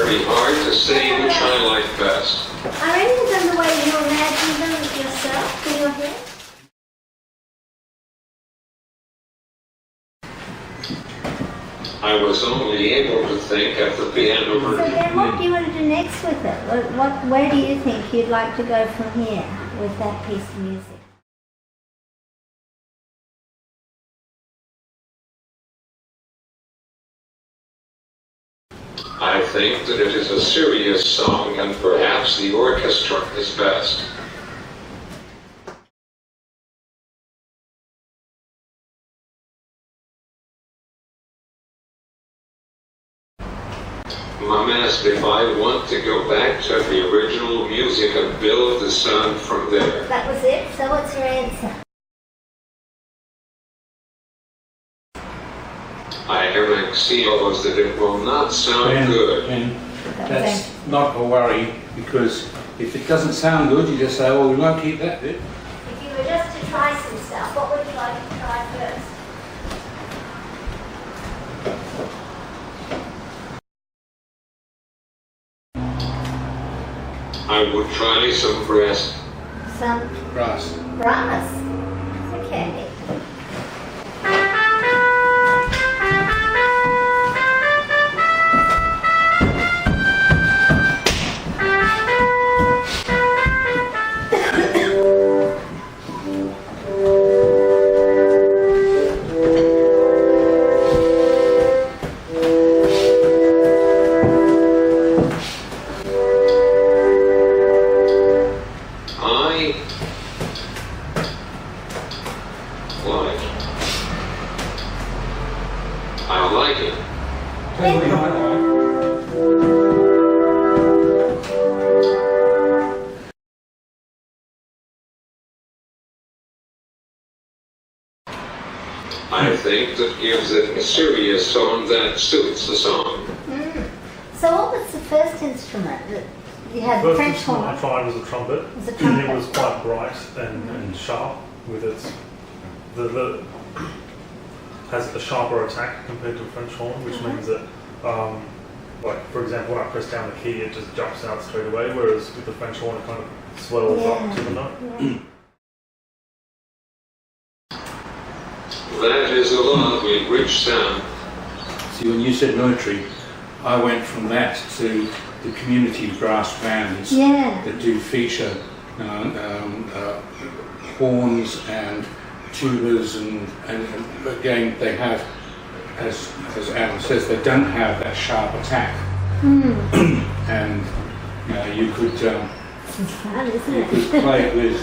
very hard to say which I like best. Are any of them the way you imagine them yourself in your head? I was only able to think at the piano So version. then what do you want to do next with it? Where do you think you'd like to go from here with that piece of music? I think that it is a serious song and perhaps the orchestra is best. Mum asked if I want to go back to the original music and build the sound from there. That was it? So what's your answer? I hear CEOs that it will not sound good. And that's not a worry, because if it doesn't sound good, you just say, well, we won't keep that bit. If you were just to try some stuff, what would you like to try first? I would try some brass. Some Brass. brass. Okay. I like it. I think that gives it a serious tone that suits the song. So what was the first instrument? You had the First French instrument horn. I tried was a trumpet. It was a And trumpet. it was quite bright and sharp with its has a sharper attack compared to a French horn, which means that like for example when I press down the key it just jumps out straight away, whereas with the French horn it kind of swells up to the note. Yeah. That is a lovely, rich sound. See, when you said military, I went from that to the community brass bands Yeah. that do feature horns and tubas, and again they have, as Alan says, they don't have that sharp attack. And you could It's fun, isn't you it? could play it with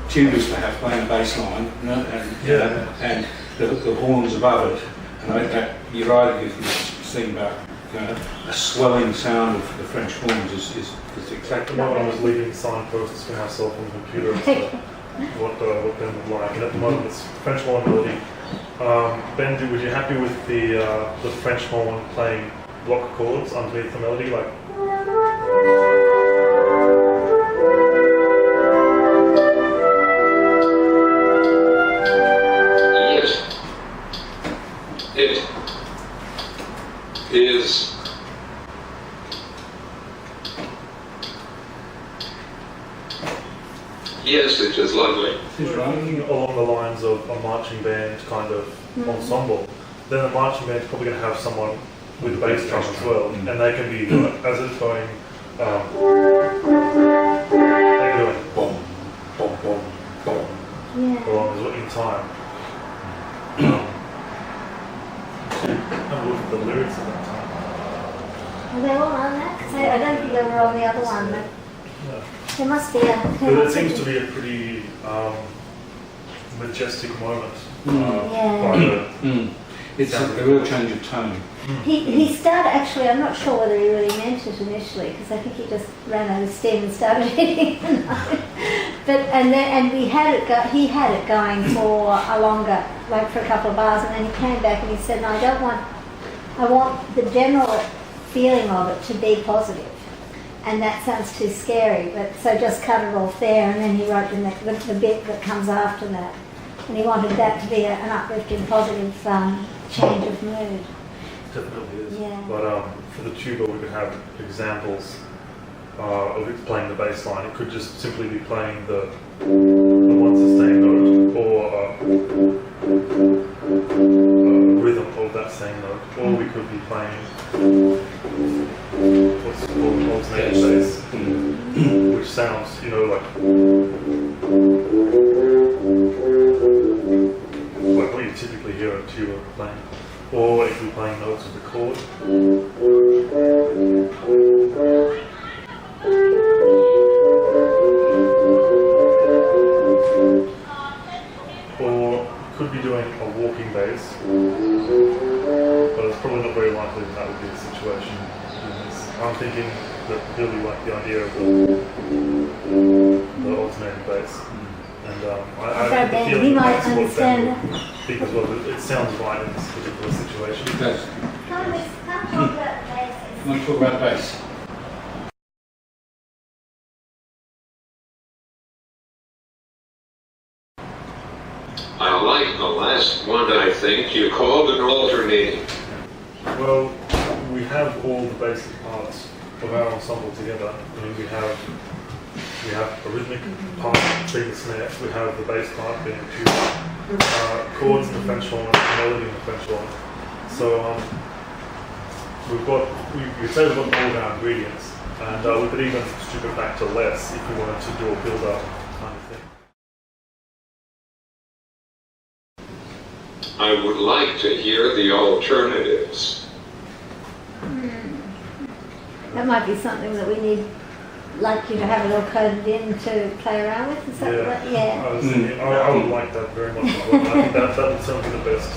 tubas perhaps playing a bass line, and the horns above it, and you're right, you can sing about a swelling sound of the French horns is exactly When I what was leaving signposts for myself on the computer as to what Ben would like, and at the moment it's French horn melody. Ben, was you happy with the French horn playing block chords underneath the melody, like? Yes. It is. Yes, it is lovely. is right. Thinking along the lines of a marching band kind of ensemble, then the marching band's probably going to have someone with a bass drum as well, and they can be, as it's going, they're doing boom, boom, boom, boom, Yeah. along in time. Have a look at the lyrics at that time. Are they all on that? 'Cause I don't think they were on the other one, but Yeah. there must be a... But it seems to be a pretty majestic moment. Yeah. By the, It's a real change of tone. He started, actually, I'm not sure whether he really meant it initially, because I think he just ran out of steam and started hitting the note. And he had it going for a longer, like for a couple of bars, and then he came back and he said, no, I want the general feeling of it to be positive. And that sounds too scary, but so just cut it off there, and then he wrote the bit that comes after that. And he wanted that to be an uplifting, positive change of mood. definitely is. Yeah. But for the tuba, we could have examples of it playing the bass line. It could just simply be playing the one sustained note, or a rhythm of that same note, or we could be playing what's called alternating bass, which sounds, like what you typically hear a tuba playing. Or if you're playing notes of the chord. Or could be doing a walking bass, but it's probably not very likely that would be the situation in this. I'm thinking that really like the idea of the alternating bass. And I have the Ben, feeling he might that's what Ben understand. would think as well. It sounds right in this particular situation. It does. Can't talk about bases. You want to talk about bass? I like the last one, I think you called an alternating. Well, we have all the basic parts of our ensemble together. I mean, we have a rhythmic part being the snare, we have the bass part being the tuba, chords in the French horn, melody in the French horn. So we could say we've got all of our ingredients, and we could even strip it back to less if we wanted to do a build-up kind of thing. I would like to hear the alternatives. That might be something that we need, like you to have it all coded in to play around with. Is that what? Yeah. I was thinking, I would like that very much as well. I think that would sound be the best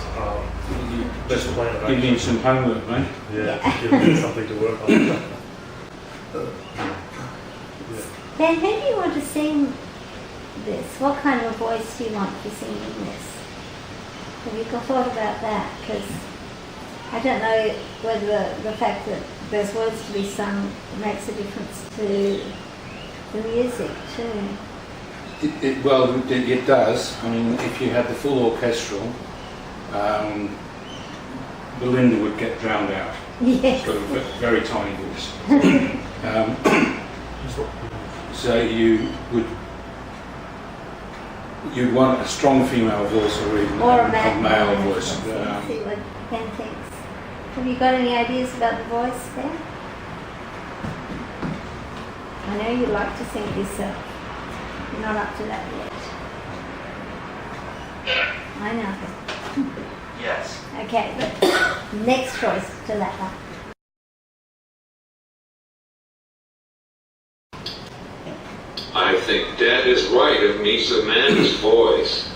plan of Give action. me some homework, mate. Yeah, give me something to work on. Yeah. Ben, who do you want to sing this? What kind of a voice do you want to sing in this? Have you thought about that? Because I don't know whether the fact that there's words to be sung makes a difference to the music too. It does. I mean, if you had the full orchestral, Belinda would get drowned out. Yes. She's got a very tiny voice. So you'd want a strong female voice or even Or a a male voice. See what Ben thinks. Have you got any ideas about the voice, Ben? I know you like to sing it yourself. You're not up to that yet. I know. Yes. Okay, but next choice to that one. I think Dad is right, it needs a man's voice.